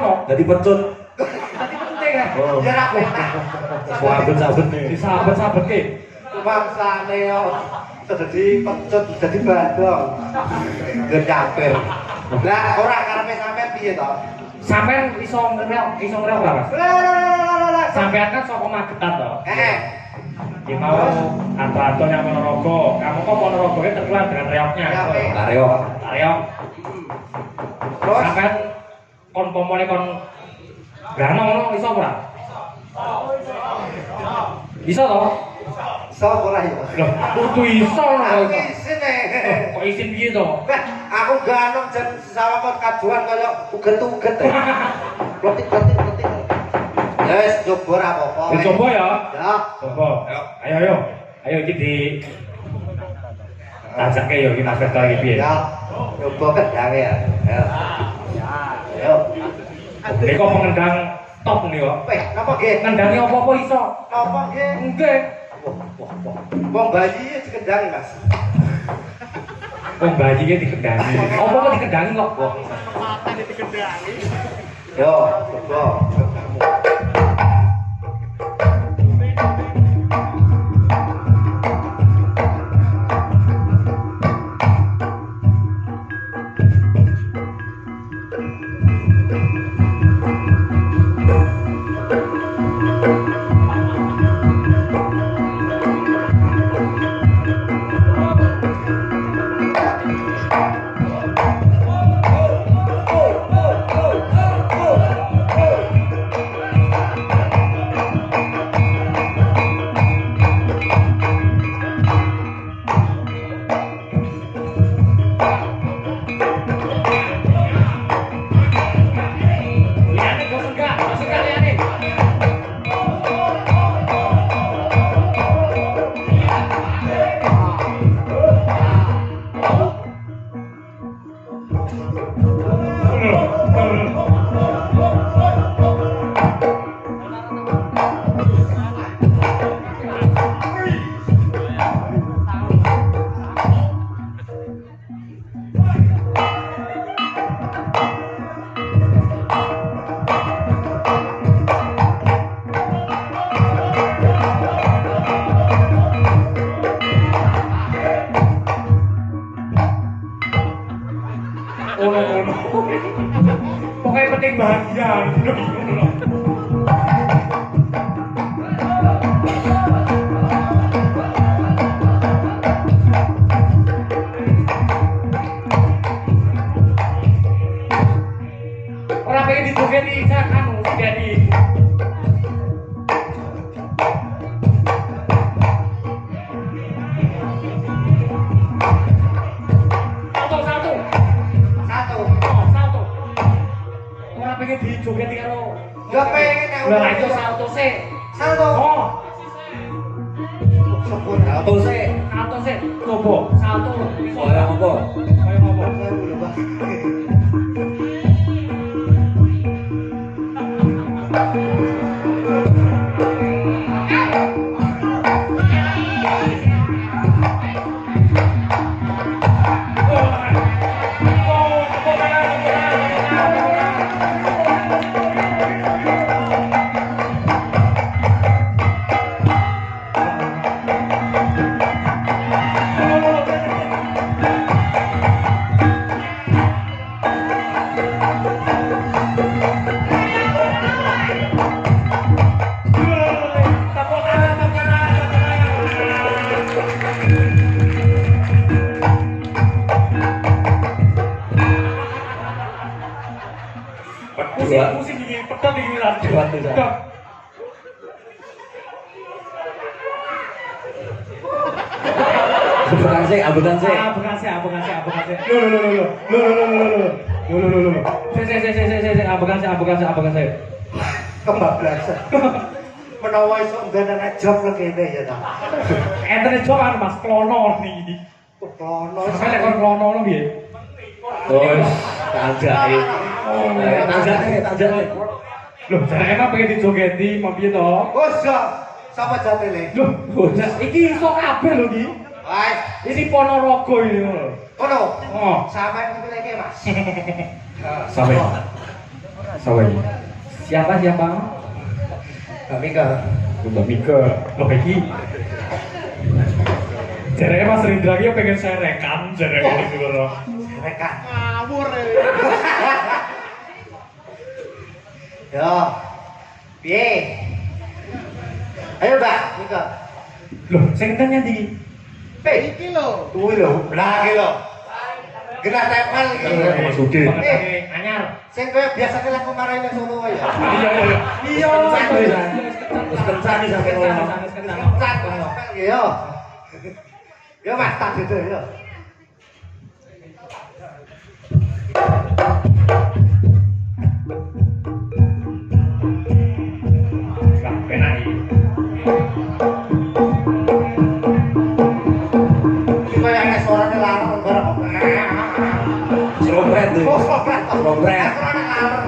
kok. Dadi pecut. Dadi pecute kan. Oh. Ya ra penak. Sabet-sabet nih. Disabet-sabet ki. Bangsane yo. Dadi pecut, dadi badong. Gecaper. Lah ora karepe sampean piye to? Sampean iso ngereok ora, Mas? Lah. Sampean kan saka Magetan to. Di mau Anto yang Ponorogo, kamu kok Ponorogo terkenal dengan reoknya. Reok. Terus Sampean kon pomone kon grano ngono iso ora? Iso to? iso ora ya? Loh, kudu iso lho. Aku isin Kok isin piye to? Aku ganong jan sawakon kaduan kaya uget-uget. Klotik. Ya wis coba ora apa-apa. Coba ya. Ya. Coba. Ayo. Ayo iki di ajake yo iki Mas Festo iki piye? Ya. Coba kedange ya. Ayo. Nek kok pengendang top nih kok. Napa nggih? Ngendangi apa-apa iso. Napa nggih? Nggih. Wong bayi dikendangi, Mas. Wong bayi iki dikendangi. Apa kok dikendangi kok? Mata dikendangi. Yo, coba. Pokoknya penting bahagia. Orang pengen dijogeti anu jadi. Pengen dijogeti karo Ya pengen aku. lah aja salto sih. Salto. Oh, Sepun salto sih. salto sih. Coba salto. Kaya apa? Kayak apa? Saya belum Pak. Pusing gini, pedot gini lah. Abekan sih. Abekan sih. Kebablasan. Menawa iso ngganan job lho kene ya ta. Enten job kan Mas klono niki. Klono. Sampe kon klono lho piye? Terus tanjake. Tanjake. Loh, jarane emang pengen dijogeti mau piye to? Wes sapa jatene? Loh, iki iso kabeh lho iki. Wes, Ini Ponorogo ini lho. ono. Oh, Sampeyan pilih Mas. sampe. Sawen. Siapa? Mbak Mika. Mbak Mika. Loh iki. Jarene Mas Rindra ki pengen serekan jarene iki lho. Mereka. Ngawur ya. Yo. Piye? Ayo Mbak Mika. Loh, sing enten ndi? Iki lho. Kuwi lho, lah iki lho. Genah tempel iki. Mas Ude. Eh, Anyar. sing kowe biasane laku marahin nang Solo wae ya. Iya. Terus kencan nih sampai ngono. Cat tempel iki yo. Yo Mas, tak duduk yo. Sampai naik. Iki koyo ana suarane larang bareng. Sopret tuh. Oh, sopret. Sopret. Suarane larang.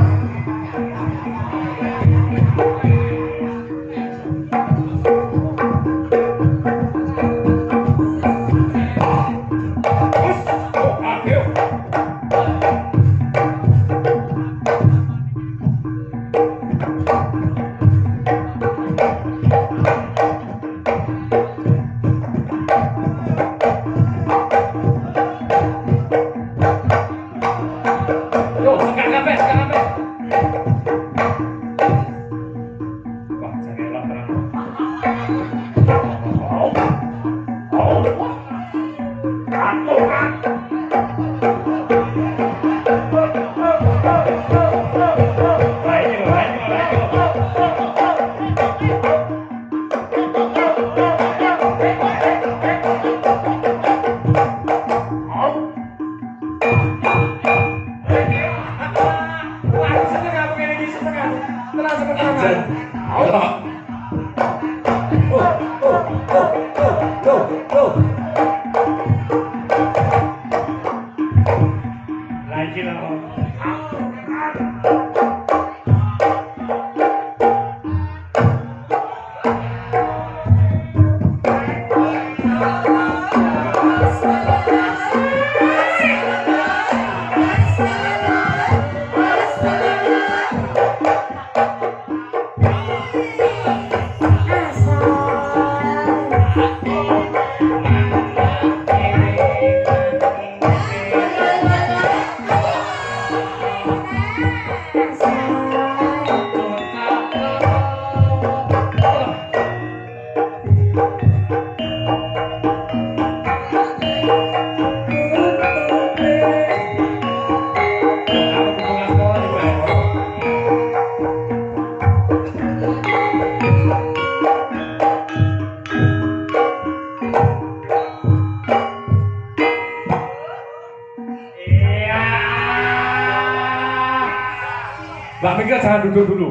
Mbak Mika jangan duduk dulu.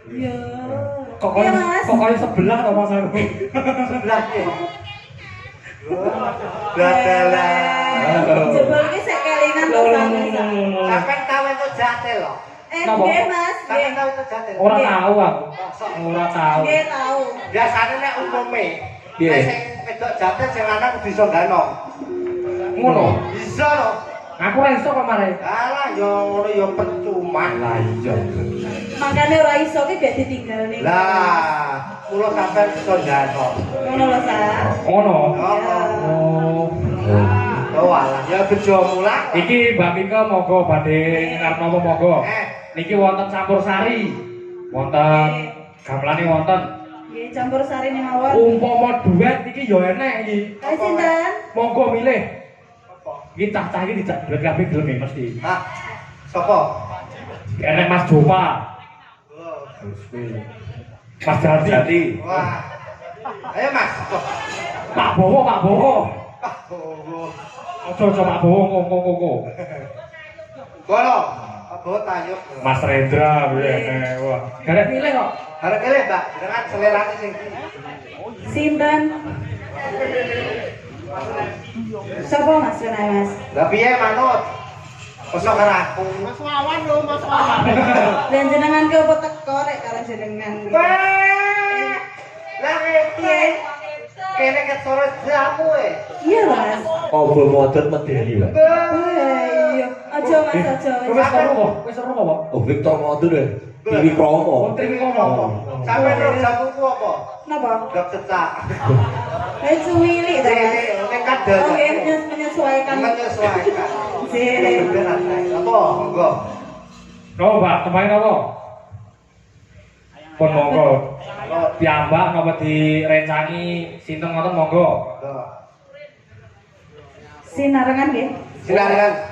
Iya. Kok Iya, Mas. kaya sebelah to Mas aku. Sebelah piye? Dadalah. Jebol iki sik kelingan to sampe. Sampai tahu itu jate loh. Napa? Nggih, Mas. Sampai Nggih. tahu itu jate. Ora tahu aku. Kosok. Ora tahu. Nggih tahu. Biasane nek umume, Piye? nek sing wedok jate sing lanang bisa ganong. Ngono. Bisa loh. Aku ora iso kok mare. Alah yo ngono yo percuma. Lah iya. Makane ora iso ki gak ditinggal ning. Lah, kula sampean bisa ganong. Ngono lho, Sa. Ngono. Oh, Oh. oh alah, ya bejo mulak. Iki Mbak Mika monggo badhe ngarep napa monggo. Eh. Niki wonten campur sari. Wonten gamelane wonten. Nggih, campur sari ning mawon. Umpama duet iki yo enek iki. Kae sinten? Monggo milih. Iki cah-cah iki dijak duet kabeh gelem mesti. Hah? Sopo? Enek Mas Jopa. Oh. Mas Jati. Wah. Ayo Mas. Pak Bowo, Pak Bowo. Oh. Ojo Pak Bowo koko. Kono. Apa tayuk? Mas Rendra kuwi enek. Wah, garek milih kok. Arek kene, Mbak. Dengan selerane sing Sinten? Sapa Mas kenal Mas? Lah piye manut? Kosok karo aku. Mas Wawan lho, Mas Wawan. Dan jenengan ki opo teko rek karo jenengan? Lah piye? kene ket sore jamu Iya loh mas. Obo modern medeni lah. Iya. Aja mas aja. Wis seru kok, wis seru kok. Oh Victor modern deh. Dewi Kromo. Tri Kromo. Sampai ro jamuku apa? Napa? Dok cecak. Cuwili ta mas. Nek kadal. Oke menyesuaikan. Menyesuaikan. Sih. Beneran. Apa? Monggo. Kau Pak, kemarin apa? Pun monggo. Piyambak napa direncangi sinten ngoten monggo. Monggo. Sinarengan nggih. Silakan.